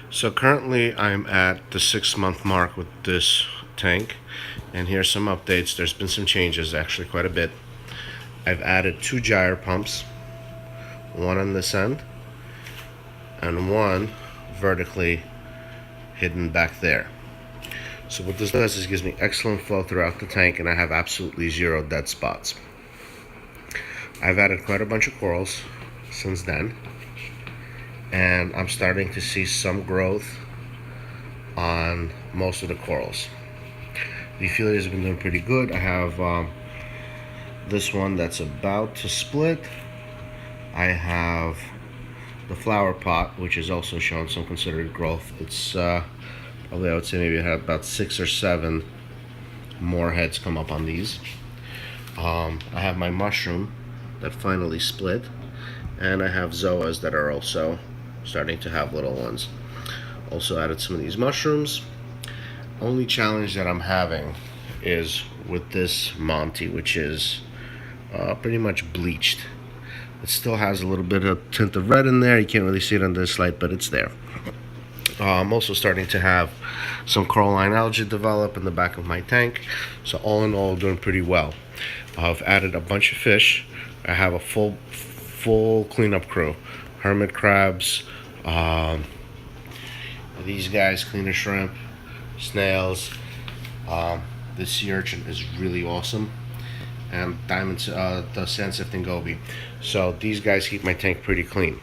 So currently I'm at the 6 month mark with this tank, and here's some updates. There's been some changes, actually quite a bit. I've added 2 gyro pumps, one on this end and one vertically hidden back there. So what this does is gives me excellent flow throughout the tank, and I have absolutely 0 dead spots. I've added quite a bunch of corals since then, and I'm starting to see some growth on most of the corals. The affiliates have been doing pretty good. I have this one that's about to split. I have the flower pot, which is also showing some considerable growth. It's probably, I would say, maybe I have about 6 or 7 more heads come up on these. I have my mushroom that finally split, and I have zoas that are also starting to have little ones. Also added some of these mushrooms. Only challenge that I'm having is with this Monty, which is pretty much bleached. It still has a little bit of tint of red in there. You can't really see it on this light, but it's there. I'm also starting to have some coralline algae develop in the back of my tank. So all in all, doing pretty well. I've added a bunch of fish. I have a full cleanup crew. Hermit crabs, these guys, cleaner shrimp, snails. This sea urchin is really awesome, and diamonds, the sand sifting goby. So these guys keep my tank pretty clean.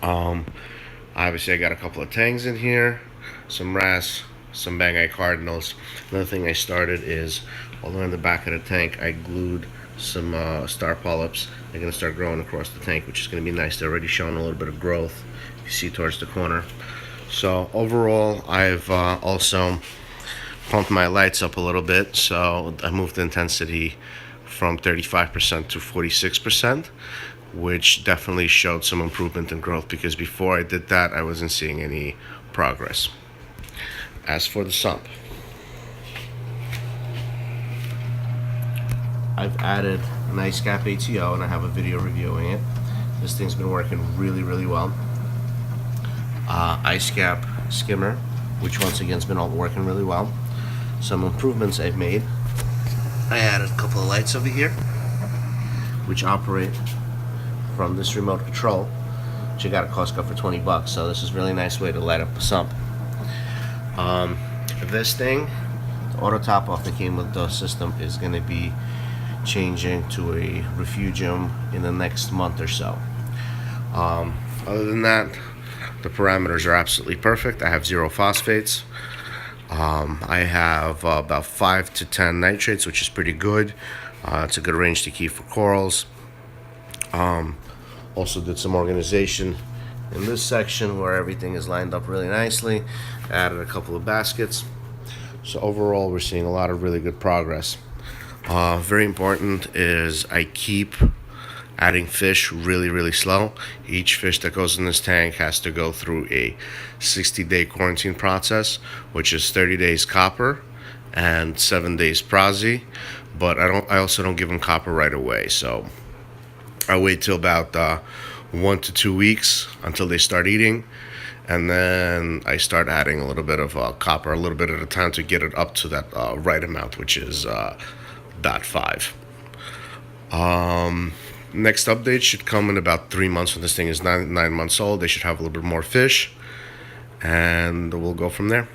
Obviously I got a couple of tangs in here, some wrasse, some bang-eye cardinals. Another thing I started is, although in the back of the tank I glued some star polyps. They're going to start growing across the tank, which is going to be nice. They're already showing a little bit of growth, you see towards the corner. So overall, I've also pumped my lights up a little bit. So I moved the intensity from 35% to 46%, which definitely showed some improvement in growth, because before I did that, I wasn't seeing any progress. As for the sump, I've added an ice cap ATO, and I have a video reviewing it. This thing's been working really well. Ice cap skimmer, which once again has been all working really well. Some improvements I've made. I added a couple of lights over here, which operate from this remote control, which I got at Costco for 20 bucks. So this is a really nice way to light up the sump. This thing, the auto top off that came with the system, is going to be changing to a refugium in the next month or so. Other than that, the parameters are absolutely perfect. I have 0 phosphates. I have about 5 to 10 nitrates, which is pretty good. It's a good range to keep for corals. Also did some organization in this section where everything is lined up really nicely. Added a couple of baskets. So overall, we're seeing a lot of really good progress. Very important is I keep adding fish really slow. Each fish that goes in this tank has to go through a 60-day quarantine process, which is 30 days copper and 7 days prazi. But I also don't give them copper right away. So I wait till about 1 to 2 weeks until they start eating, and then I start adding a little bit of copper, a little bit at a time, to get it up to that right amount, which is 0.5. Next update should come in about 3 months. When this thing is 9 months old, they should have a little bit more fish, and we'll go from there.